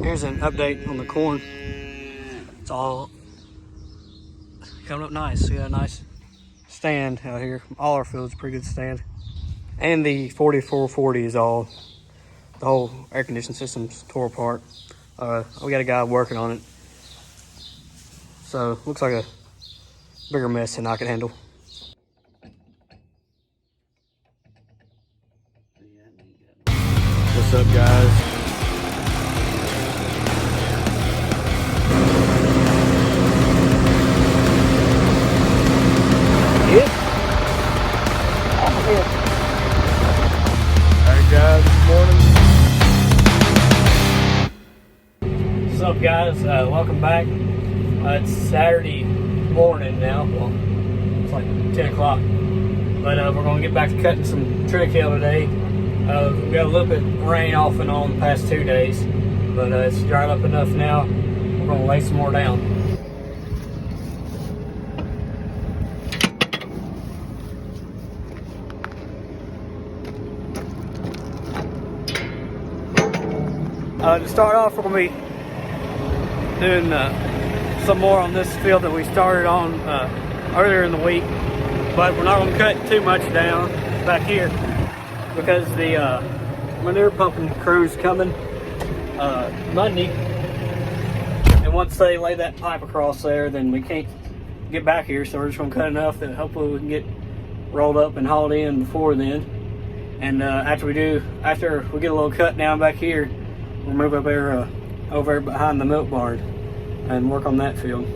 Here's an update on the corn. It's all coming up nice. We got a nice stand out here. All our fields, pretty good stand. And the 4440 is all, the whole air conditioning system's tore apart. We got a guy working on it. So looks like a bigger mess than I can handle. What's up, guys? Alright guys, good morning. What's up guys, welcome back. It's Saturday morning now, well it's like 10 o'clock. But we're going to get back to cutting some triticale today. We got a little bit of rain off and on the past 2 days, but it's dried up enough now. We're going to lay some more down. To start off, we're going to be doing some more on this field that we started on earlier in the week, but we're not going to cut too much down back here because the manure pumping crew's coming Monday, and once they lay that pipe across there, then we can't get back here, so we're just going to cut enough that hopefully we can get rolled up and hauled in before then. And after we get a little cut down back here, we'll move up there over behind the milk barn and work on that field.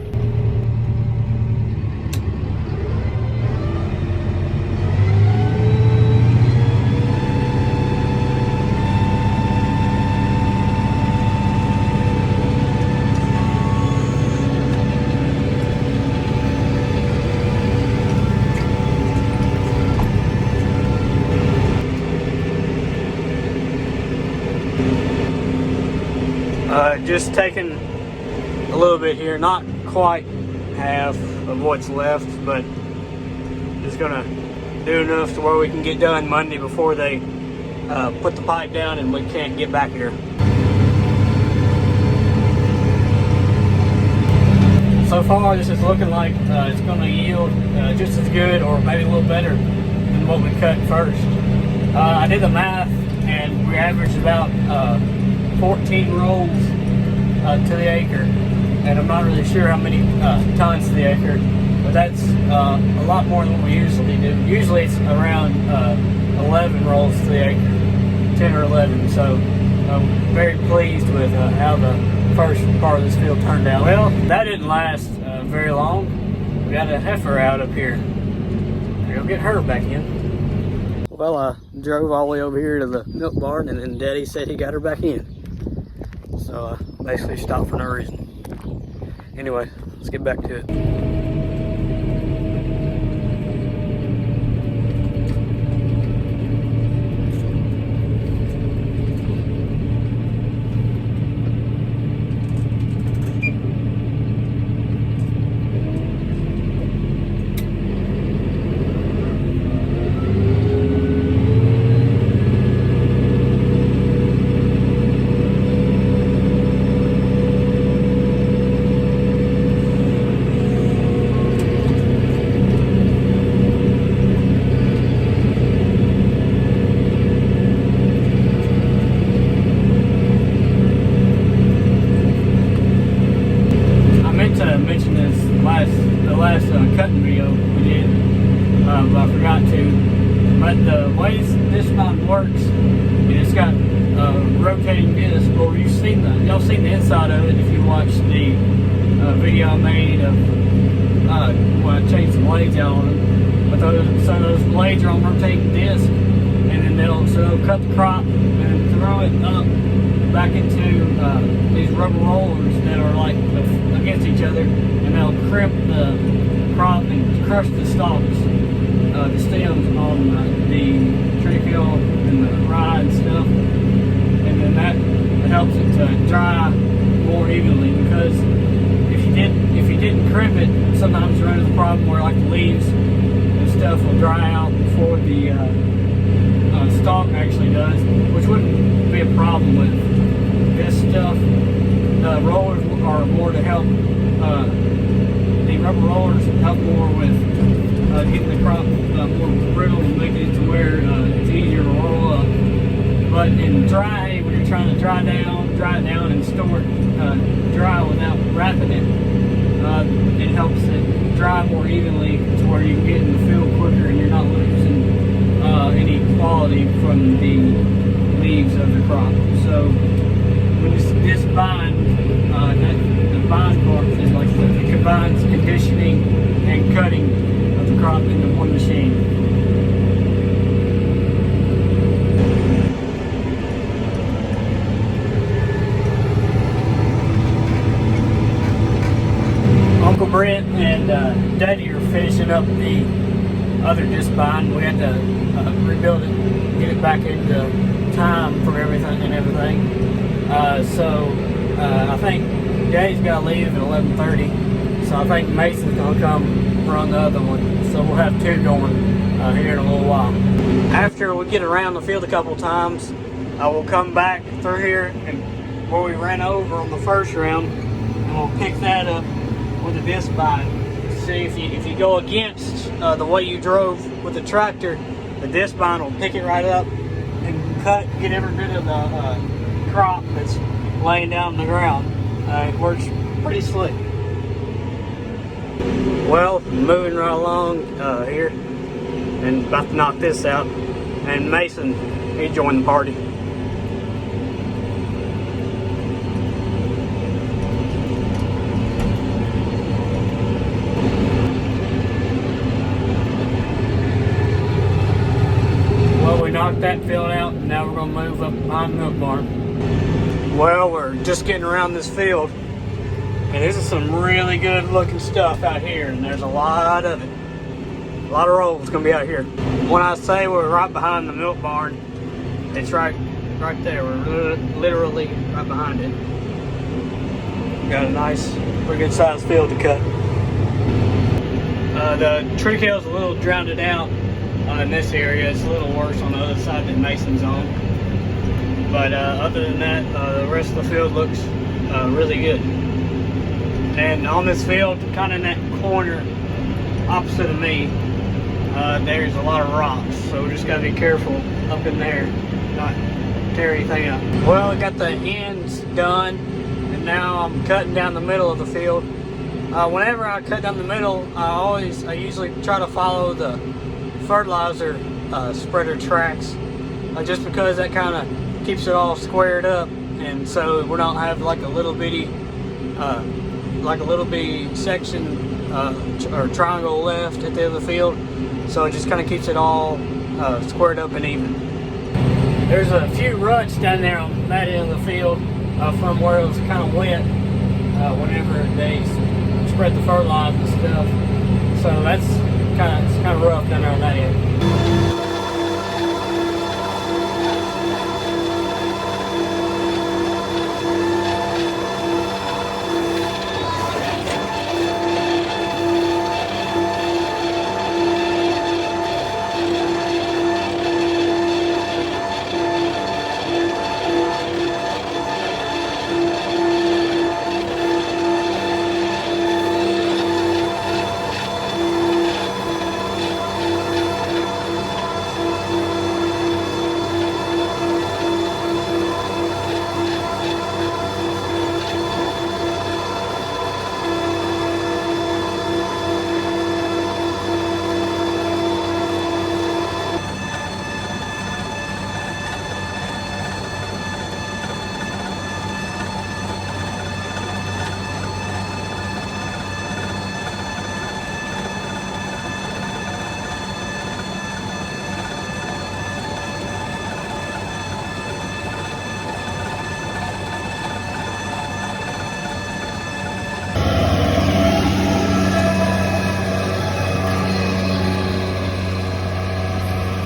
Just taking a little bit here, not quite half of what's left, but just gonna do enough to where we can get done Monday before they put the pipe down and we can't get back here. So far this is looking like it's gonna yield just as good or maybe a little better than what we cut first. I did the math and we averaged about 14 rolls to the acre, and I'm not really sure how many tons to the acre, but that's a lot more than what we usually do. Usually it's around 11 rolls to the acre, 10 or 11, so I'm very pleased with how the first part of this field turned out. Well, that didn't last very long. We got a heifer out up here. We'll get her back in. Well, I drove all the way over here to the milk barn, and then Daddy said he got her back in. So basically stopped for no reason. Anyway, let's get back to it. The last cutting video we did, but I forgot to. But the way this mountain works, it's got a rotating disc. Well, y'all seen the inside of it if you watched the video I made of when I changed the blades out on them. But those blades are on rotating disc, and then they'll cut the crop and throw it up back into these rubber rollers that are like against each other, and they'll crimp the crop and crush the stalks, the stems on the triticale and the rye and stuff, and then that helps it to dry more evenly, because if you didn't crimp it, sometimes you run into the problem where like the leaves and stuff will dry out before the stalk actually does, which wouldn't be a problem with this stuff. more to help, the rubber rollers help more with getting the crop more brittle and making it to where it's easier to roll up. But in dry, when you're trying to dry it down and store it dry without wrapping it, it helps it dry more evenly to where you can get in the field quicker and you're not losing any quality from the leaves of the crop. So when this bind, the bind part is like it combines conditioning and cutting of the crop into one machine. Uncle Brent and Daddy are finishing up the other disc bind. We had to rebuild it, get it back into time for everything and everything. So I think Daddy's got to leave at 11:30. So I think Mason's gonna come run the other one. So we'll have two going here in a little while. After we get around the field a couple times, we'll come back through here and where we ran over on the first round, and we'll pick that up with a disc bind. See if you go against the way you drove with the tractor, the disc bind will pick it right up and get every bit of the crop that's laying down on the ground. It works pretty slick. Well, moving right along here and about to knock this out, and Mason, he joined the party. Knocked that field out, and now we're going to move up behind the milk barn. Well, we're just getting around this field, and this is some really good looking stuff out here, and there's a lot of it. A lot of rolls going to be out here. When I say we're right behind the milk barn, it's right there. We're literally right behind it. Got a nice, pretty good sized field to cut. The Triticale is a little drowned out. In this area, it's a little worse on the other side than Mason's on. But other than that, the rest of the field looks really good. And on this field, kind of in that corner opposite of me, there's a lot of rocks. So we just got to be careful up in there, not tear anything up. Well, I got the ends done, and now I'm cutting down the middle of the field. Whenever I cut down the middle, I usually try to follow the fertilizer spreader tracks, just because that kind of keeps it all squared up, and so we don't have like a little bitty section or triangle left at the end of the field. So it just kind of keeps it all squared up and even. There's a few ruts down there on that end of the field from where it was kind of wet whenever they spread the fertilizer and stuff. So it's kind of rough down there on that end.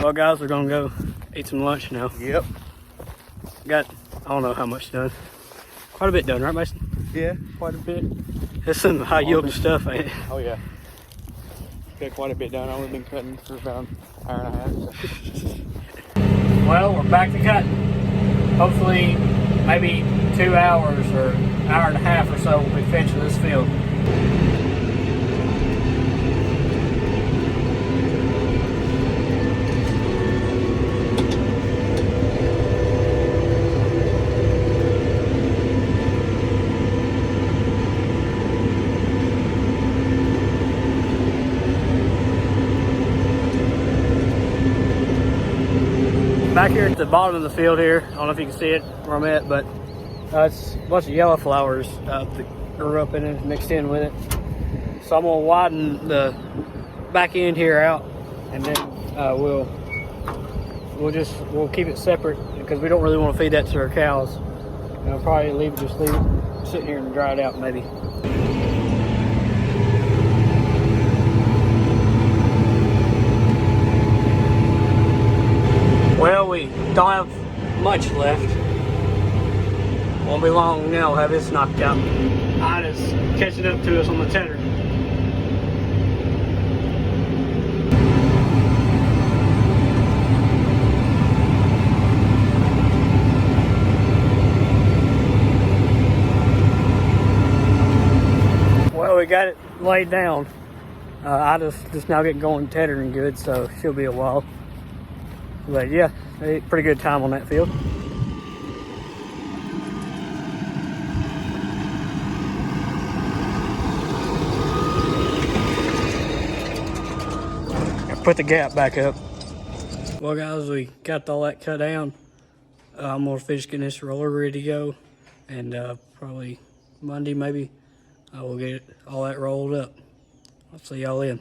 Well, guys, we're gonna go eat some lunch now. Yep. Got, I don't know how much done. Quite a bit done, right, Mason? Yeah, quite a bit. There's some high yielding stuff, ain't it? Oh yeah. Got quite a bit done. I've only been cutting for about an hour and a half. So. Well, we're back to cutting. Hopefully maybe 2 hours or hour and a half or so, we'll be finishing this field. Back here at the bottom of the field here, I don't know if you can see it where I'm at, but it's a bunch of yellow flowers that grew up in it, mixed in with it. So I'm gonna widen the back end here out, and then we'll keep it separate because we don't really want to feed that to our cows. And I'll probably just leave it sitting here and dry it out maybe. Well, we don't have much left. Won't be long now, we'll have this knocked out. Ida's catching up to us on the tedder. Well, we got it laid down. Ida's just now getting going tethering good, so she'll be a while. But yeah, pretty good time on that field. Put the gap back up. Well guys, we got all that cut down. I'm gonna finish getting this roller ready to go, and probably Monday maybe I will get all that rolled up. I'll see y'all then.